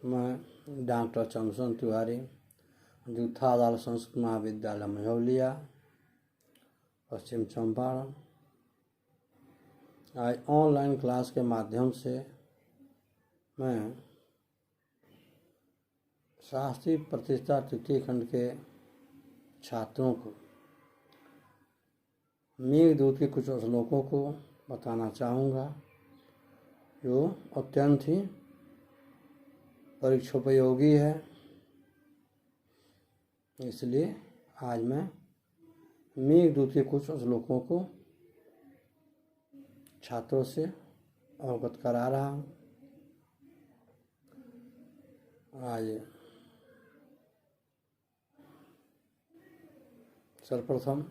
मैं डॉक्टर चंद्रशेखर तिवारी, जूथादाल संस्कृत महाविद्यालय मझौलिया, पश्चिम चंपारण। आज ऑनलाइन क्लास के माध्यम से मैं शास्त्रीय प्रतिष्ठा तृतीय खंड के छात्रों को मेघदूत के कुछ श्लोकों को बताना चाहूँगा, जो अत्यंत ही परीक्षोपयोगी है। इसलिए आज मैं मेघदूत के कुछ श्लोकों को छात्रों से अवगत करा रहा हूँ। आज सर्वप्रथम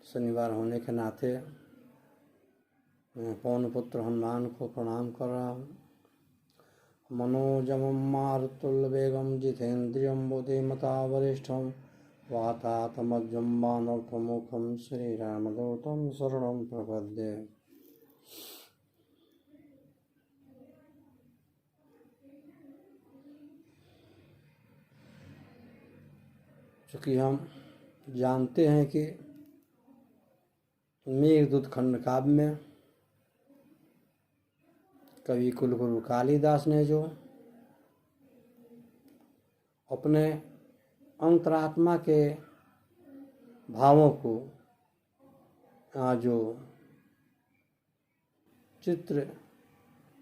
शनिवार होने के नाते मैं पवन पुत्र हनुमान को प्रणाम कर रहा हूँ। मनोजमं मारुतुल्यवेगं जितेन्द्रियं बुद्धिमता वरिष्ठं वातात्मजं वानरप्रमुखं श्रीरामदूतं शरणं प्रपद्ये। चूँकि हम जानते हैं कि मेघदूत खंड काव्य में कवि कुलगुरु कालिदास ने जो अपने अंतरात्मा के भावों को जो चित्र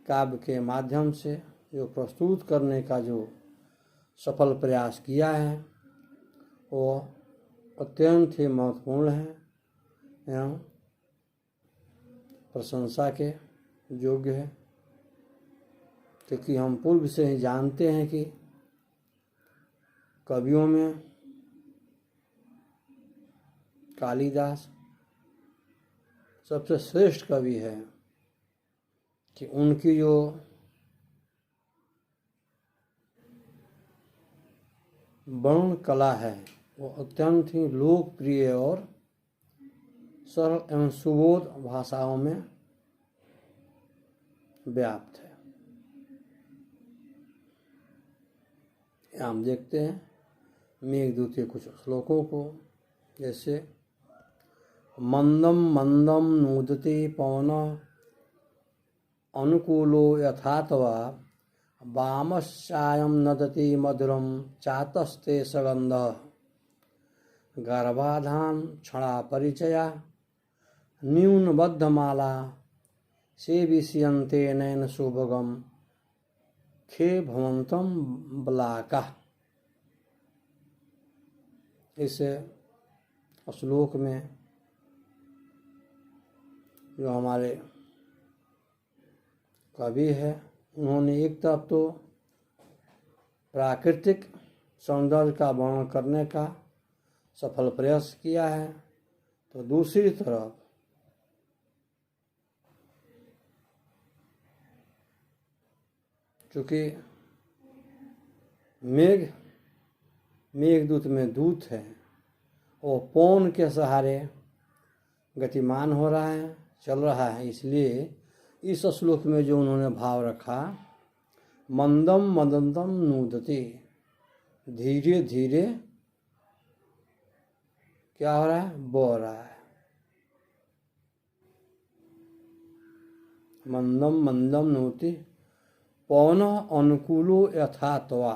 काव्य के माध्यम से जो प्रस्तुत करने का जो सफल प्रयास किया है, वो अत्यंत ही महत्वपूर्ण है एवं प्रशंसा के योग्य है। क्योंकि हम पूर्व से ही जानते हैं कि कवियों में कालिदास सबसे श्रेष्ठ कवि है, कि उनकी जो वर्ण कला है वो अत्यंत ही लोकप्रिय और सरल एवं सुबोध भाषाओं में व्याप्त है। हम देखते हैं मेघदूत के कुछ श्लोकों को, जैसे मंदम मंदम नूदते पवन अनुकूलो यथात्वा वामश्चायं नदति मधुरं चातस्ते सगंधः गर्भाधान क्षणा परिचया न्यूनबद्धमाला सेविष्यन्ते नयन सुभगम खे भवंतम बलाका। इस श्लोक में जो हमारे कवि है, उन्होंने एक तरफ तो प्राकृतिक सौंदर्य का वर्णन करने का सफल प्रयास किया है, तो दूसरी तरफ चूँकि मेघदूत में दूत है, वो पवन के सहारे गतिमान हो रहा है, चल रहा है। इसलिए इस श्लोक में जो उन्होंने भाव रखा, मंदम मदंतम नूदते, धीरे धीरे क्या हो रहा है, बह रहा है। मंदम मंदम नूति पवन अनुकूलो यथात्वा,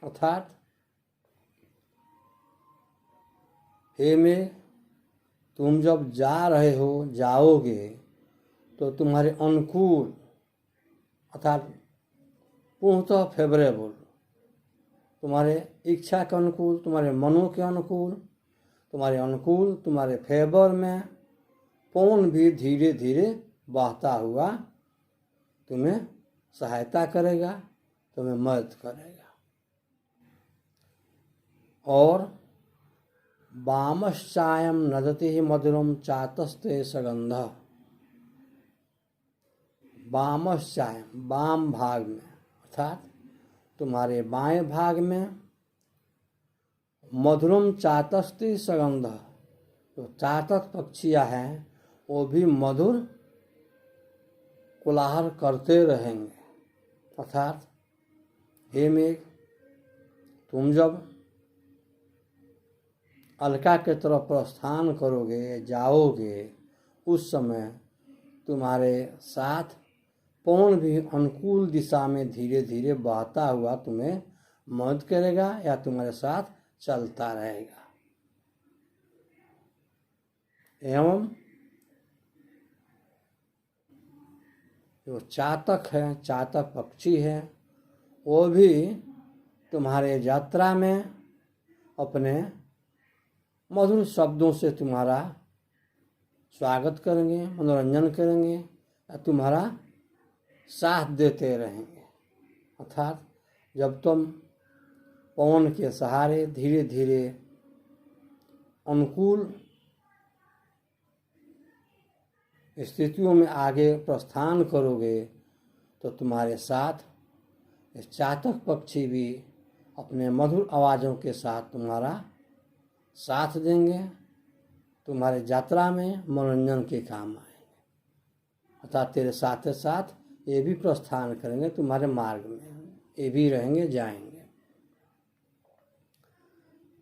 अर्थात हे में तुम जब जा रहे हो, जाओगे तो तुम्हारे अनुकूल अर्थात पूर्णतः फेवरेबल, तुम्हारे इच्छा के अनुकूल, तुम्हारे मनों के अनुकूल, तुम्हारे फेवर में पवन भी धीरे धीरे बहता हुआ तुम्हें सहायता करेगा, तुम्हें मदद करेगा। और वामश्चायं नदति मधुरम चातस्ते सगंधः, वामश्चायं वाम भाग में अर्थात तुम्हारे बाएं भाग में मधुरम चातस्ते सगंधः, जो चातक पक्षियाँ हैं वो भी मधुर कोलाहल करते रहेंगे, अर्थात हे मेघ, तुम जब अलका के तरफ प्रस्थान करोगे, जाओगे, उस समय तुम्हारे साथ पवन भी अनुकूल दिशा में धीरे धीरे बहता हुआ तुम्हें मदद करेगा या तुम्हारे साथ चलता रहेगा। एवं जो चातक है, चातक पक्षी है, वो भी तुम्हारे यात्रा में अपने मधुर शब्दों से तुम्हारा स्वागत करेंगे, मनोरंजन करेंगे, तुम्हारा साथ देते रहेंगे। अर्थात जब तुम पवन के सहारे धीरे धीरे अनुकूल स्थितियों में आगे प्रस्थान करोगे तो तुम्हारे साथ चातक पक्षी भी अपने मधुर आवाज़ों के साथ तुम्हारा साथ देंगे, तुम्हारे यात्रा में मनोरंजन के काम आएंगे। अर्थात तेरे साथ साथ ये भी प्रस्थान करेंगे तुम्हारे मार्ग में, ये भी रहेंगे, जाएंगे।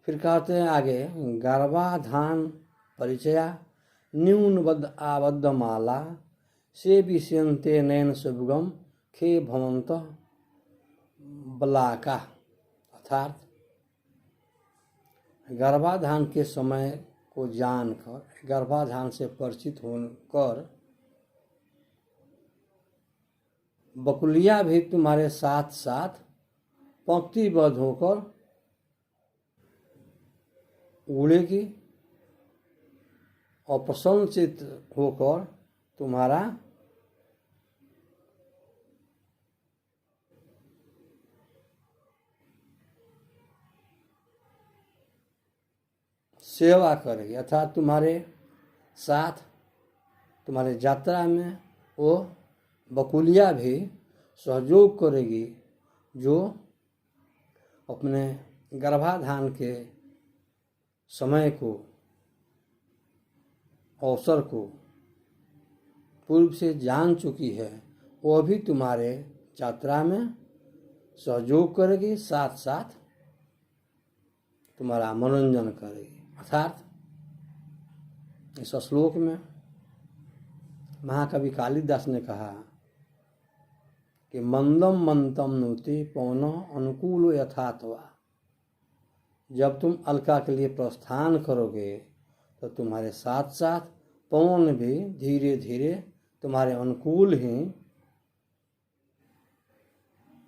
फिर कहते हैं आगे, गर्भाधान परिचया न्यूनबद्ध आबद्ध माला से विषयन्ते नयन सुभगम खे भवंत बलाका। अर्थात गर्भाधान के समय को जानकर, गर्भाधान से परिचित होकर बकुलिया भी तुम्हारे साथ साथ पंक्तिबद्ध होकर उड़ेगी और प्रसन्नचित होकर तुम्हारा सेवा करेगी। अर्थात तुम्हारे साथ तुम्हारे यात्रा में वो बकुलिया भी सहयोग करेगी, जो अपने गर्भाधान के समय को, अवसर को पूर्व से जान चुकी है। वो भी तुम्हारे यात्रा में सहयोग करेगी, साथ साथ तुम्हारा मनोरंजन करेगी। अर्थात इस श्लोक में महाकवि कालिदास ने कहा कि मंदम मंतम नुति पवन अनुकूल यथात्वा। जब तुम अलका के लिए प्रस्थान करोगे तो तुम्हारे साथ साथ पवन भी धीरे धीरे तुम्हारे अनुकूल ही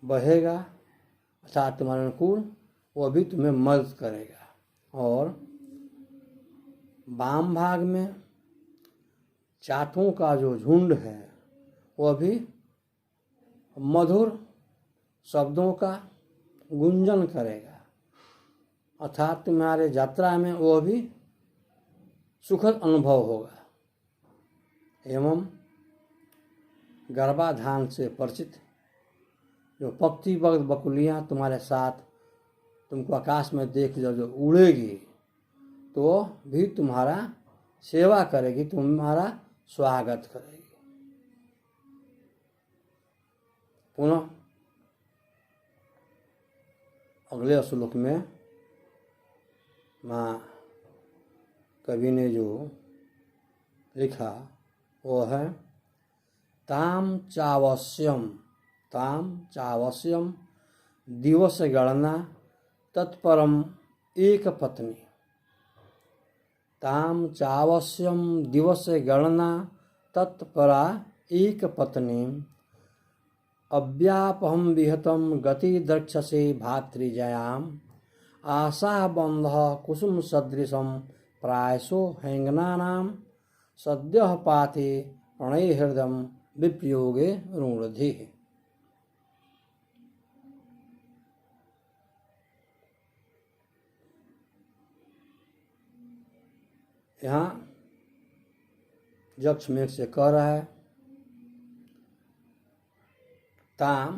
बहेगा। अर्थात तुम्हारे अनुकूल वो भी तुम्हें मदद करेगा। और वाम भाग में चाटों का जो झुंड है वह भी मधुर शब्दों का गुंजन करेगा। अर्थात तुम्हारे यात्रा में वो भी सुखद अनुभव होगा। एवं गर्भाधान से परिचित जो पंक्तिबद्ध बकुलियाँ तुम्हारे साथ तुमको आकाश में देख जो उड़ेगी तो भी तुम्हारा सेवा करेगी, तुम्हारा स्वागत करेगी। पुनः अगले श्लोक में माँ कवि ने जो लिखा वो है, ताम चावश्यम दिवस गणना तत्परम एक पत्नी। ताम चावश्यम दिवस गणना तत्परा एक पत्नी। अव्यापहम विहतम गति द्रक्षसे भातृजयाम। आशा बंध कुसुम सदृशम प्रायसो हैंगनानाम। सद्यः पाते प्रणय हृदय विप्रयोगे रूढ़धि। यहाँ यक्ष मेघ से कह रहा है, ताम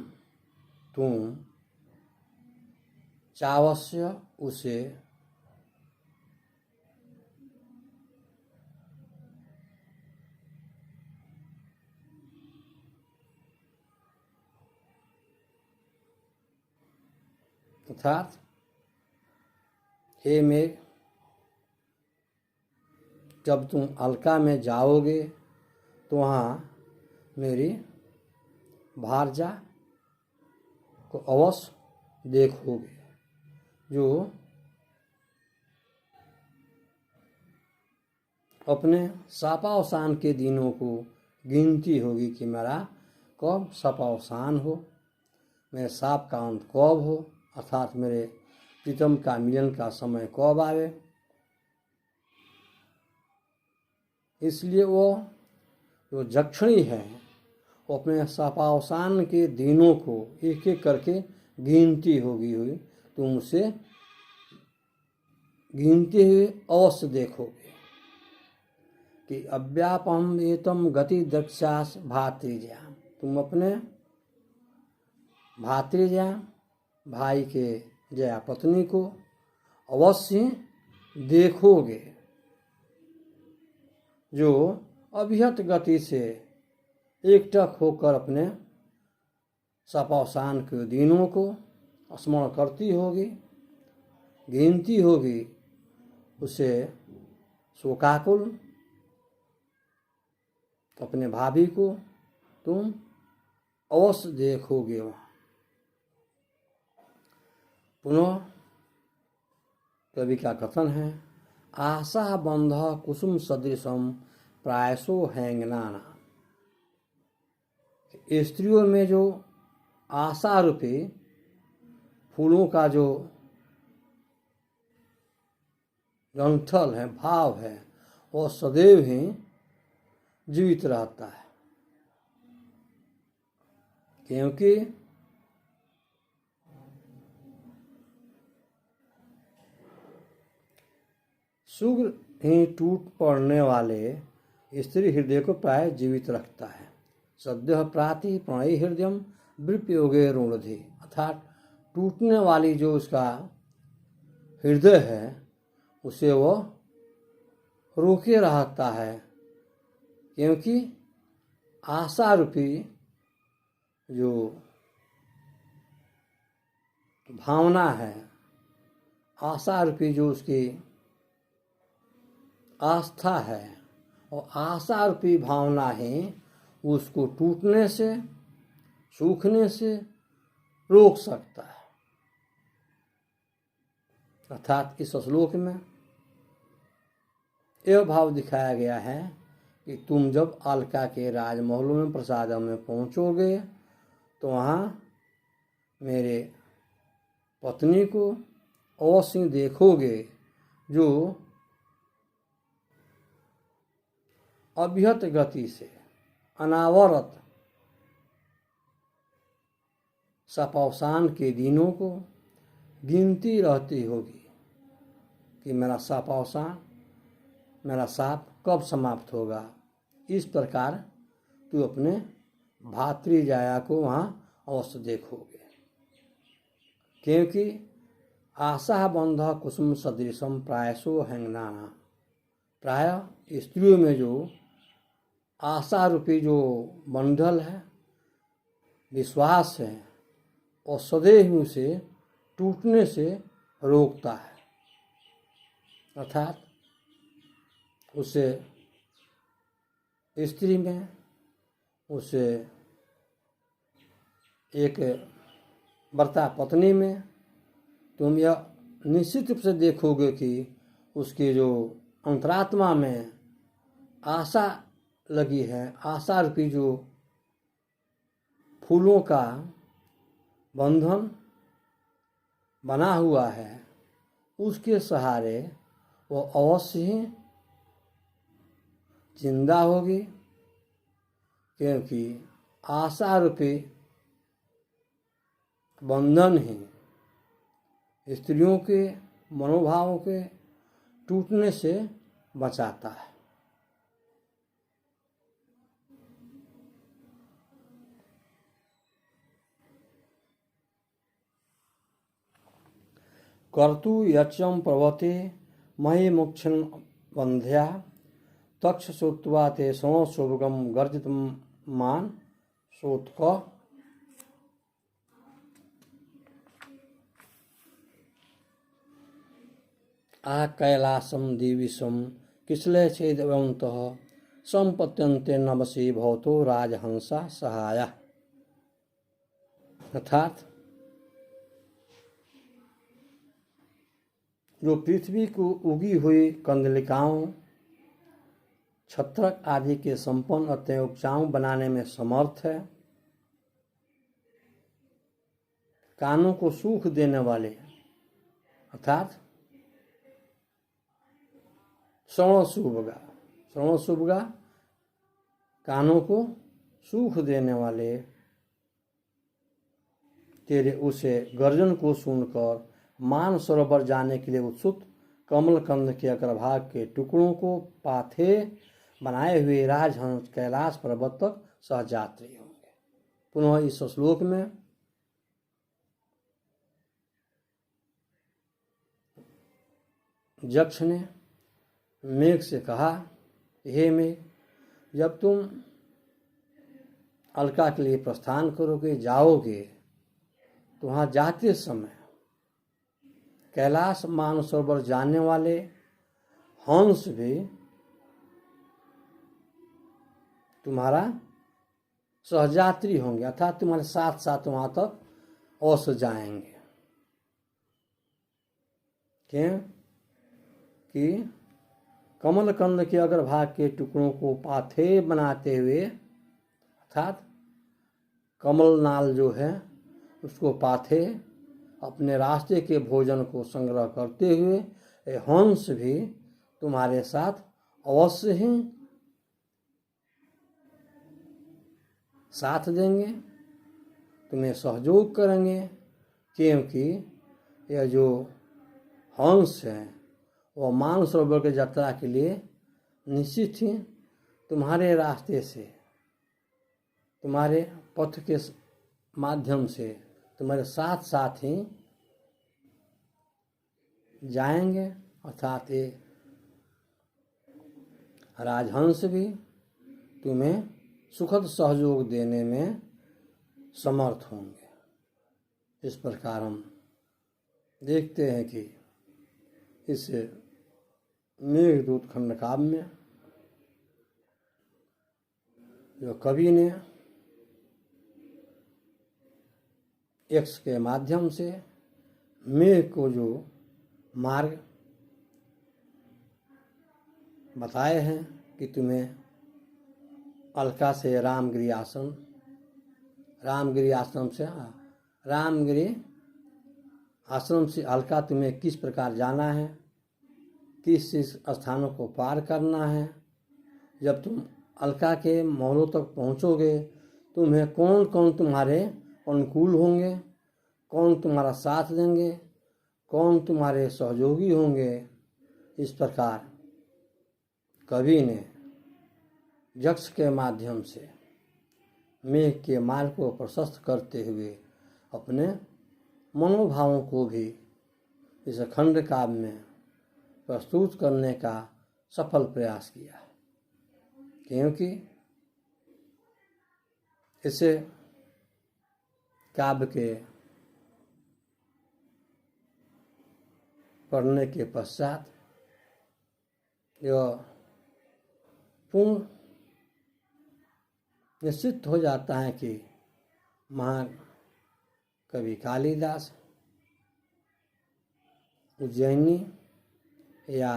तुम चावस्य उसे अर्थात हे मेघ, जब तुम अलका में जाओगे तो वहाँ मेरी भारजा को अवश्य देखोगे, जो अपने सापावसान के दिनों को गिनती होगी कि मेरा कब सापावसान हो, मेरे साप का अंत कब हो, अर्थात मेरे प्रीतम का मिलन का समय कब आवे। इसलिए वो जो जक्षणी है वो अपने सापावसान के दिनों को एक एक करके गिनती होगी हुई, तुम उसे गिनते हुए अवश्य देखोगे कि अव्यापम एतम गति दक्षास भातृजा, तुम अपने भातृजा भाई के जया पत्नी को अवश्य देखोगे, जो अभिहत गति से एकटक होकर अपने सापावसान के दिनों को स्मरण करती होगी, गिनती होगी, उसे शोकाकुल अपने भाभी को तुम अवश्य देखोगे। वहाँ पुनः कवि का कथन है, आशा बंध कुसुम सदृशम प्रायसो हैंगनाना। स्त्रियों में जो आशा रूपी फूलों का जो ग्रंथल है, भाव है, वो सदैव ही जीवित रहता है, क्योंकि शीघ्र ही टूट पड़ने वाले स्त्री हृदय को प्राय जीवित रखता है। सद्य प्राति प्रणय हृदयम विप्रयोगे रूढ़धि, अर्थात टूटने वाली जो उसका हृदय है उसे वो रोके रहता है, क्योंकि आशा रूपी जो भावना है, आशा रूपी जो उसकी आस्था है, और आशा रूपी भावना ही उसको टूटने से, सूखने से रोक सकता है। अर्थात इस श्लोक में यह भाव दिखाया गया है कि तुम जब अलका के राजमहलों में प्रसादम में पहुंचोगे तो वहाँ मेरे पत्नी को अवश्य देखोगे, जो अभिहत गति से अनावरत सापावसान के दिनों को गिनती रहती होगी कि मेरा सापावसान, मेरा साप कब समाप्त होगा। इस प्रकार तू अपने भातृजाया को वहाँ अवश्य देखोगे, क्योंकि आशा बंध कुसुम सदृशम प्रायसो हैंगनाना। प्राय स्त्रियों में जो आशा रूपी जो बंधल है, विश्वास है, और सदैव उसे टूटने से रोकता है। अर्थात उसे स्त्री में, उसे एक वर्ता पत्नी में तुम यह निश्चित रूप से देखोगे कि उसकी जो अंतरात्मा में आशा लगी है, आशा रूपी जो फूलों का बंधन बना हुआ है, उसके सहारे वो अवश्य ही जिंदा होगी, क्योंकि आशा रूपी बंधन ही स्त्रियों के मनोभावों के टूटने से बचाता है। कर्तु यक्षम प्रवते मही मुक्षन बंध्या तक्ष श्रुत्वा ते संशोभगम गर्जित मान सोत्क। आ कैलासम दिविशम किसले छेदवंतः संपत्यन्ते नमसी भवतो राजहंसा सहाया। अर्थात जो पृथ्वी को उगी हुई कंदलिकाओं, छत्रक आदि के संपन्न अतः उपजाऊ बनाने में समर्थ है, कानों को सुख देने वाले अर्थात श्रवण शुभगा कानों को सुख देने वाले तेरे उसे गर्जन को सुनकर मान सरोवर जाने के लिए उत्सुक कमलकंद के अग्रभाग के टुकड़ों को पाथे बनाए हुए राजहंस कैलाश पर्वत तक सहयात्री होंगे। पुनः इस श्लोक में यक्ष ने मेघ से कहा, हे मेघ, जब तुम अलका के लिए प्रस्थान करोगे, जाओगे, तो वहाँ जाते समय कैलाश मानसरोवर जाने वाले हंस भी तुम्हारा सहयात्री होंगे, अर्थात तुम्हारे साथ साथ वहाँ तक अवश्य जाएंगे। क्यों कि कमलकंद के अग्रभाग के टुकड़ों को पाथे बनाते हुए, अर्थात कमल नाल जो है उसको पाथे अपने रास्ते के भोजन को संग्रह करते हुए हंस भी तुम्हारे साथ अवश्य ही साथ देंगे, तुम्हें सहयोग करेंगे, क्योंकि यह जो हंस है वह मानसरोवर की यात्रा के लिए निश्चित ही तुम्हारे रास्ते से, तुम्हारे पथ के माध्यम से तुम्हारे साथ साथ ही जाएंगे, अर्थात ये राजहंस भी तुम्हें सुखद सहयोग देने में समर्थ होंगे। इस प्रकार हम देखते हैं कि इस मेघदूत खंडकाव्य में जो कवि ने यक्ष के माध्यम से मेघ को जो मार्ग बताए हैं कि तुम्हें अलका से रामगिरी आश्रम से अलका तुम्हें किस प्रकार जाना है, किस स्थानों को पार करना है, जब तुम अलका के महलों तक पहुँचोगे तुम्हें कौन कौन तुम्हारे अनुकूल होंगे, कौन तुम्हारा साथ देंगे, कौन तुम्हारे सहयोगी होंगे। इस प्रकार कवि ने यक्ष के माध्यम से मेघ के मार्ग को प्रशस्त करते हुए अपने मनोभावों को भी इस खंड काव्य में प्रस्तुत करने का सफल प्रयास किया है, क्योंकि इसे काव्य के पढ़ने के पश्चात यह पूर्ण निश्चित हो जाता है कि महाकवि कालिदास उज्जैनी या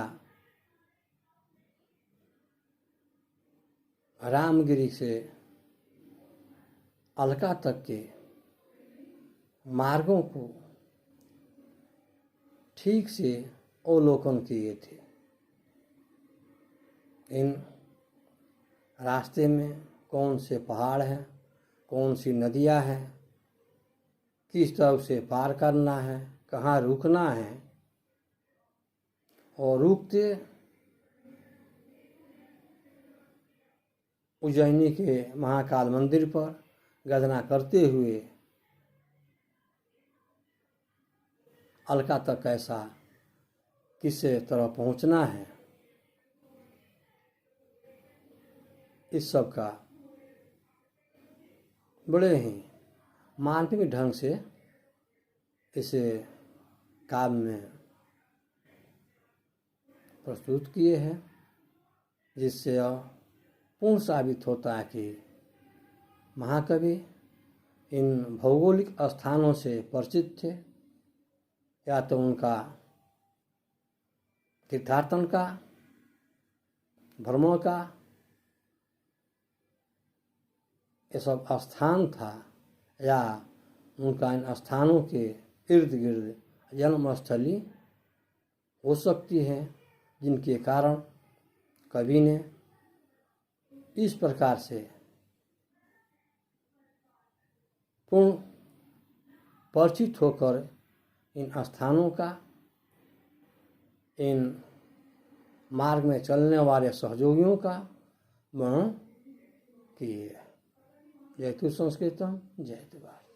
रामगिरी से अलका तक के मार्गों को ठीक से अवलोकन किए थे। इन रास्ते में कौन से पहाड़ हैं, कौन सी नदियां हैं, किस तरफ से पार करना है, कहाँ रुकना है, और रुकते उज्जैनी के महाकाल मंदिर पर गणना करते हुए अलका तक कैसा किस तरह पहुंचना है, इस सब का बड़े ही मार्मिक ढंग से इस काव्य में प्रस्तुत किए हैं, जिससे पूर्ण साबित होता है कि महाकवि इन भौगोलिक स्थानों से परिचित थे, या तो उनका तीर्थाटन का, भ्रमण का ये सब स्थान था, या उनका इन स्थानों के इर्द गिर्द जन्मस्थली हो सकती है, जिनके कारण कवि ने इस प्रकार से पूर्ण परिचित होकर इन स्थानों का, इन मार्ग में चलने वाले सहयोगियों का वर्णन किए। जयतु संस्कृतम जयतु भारत।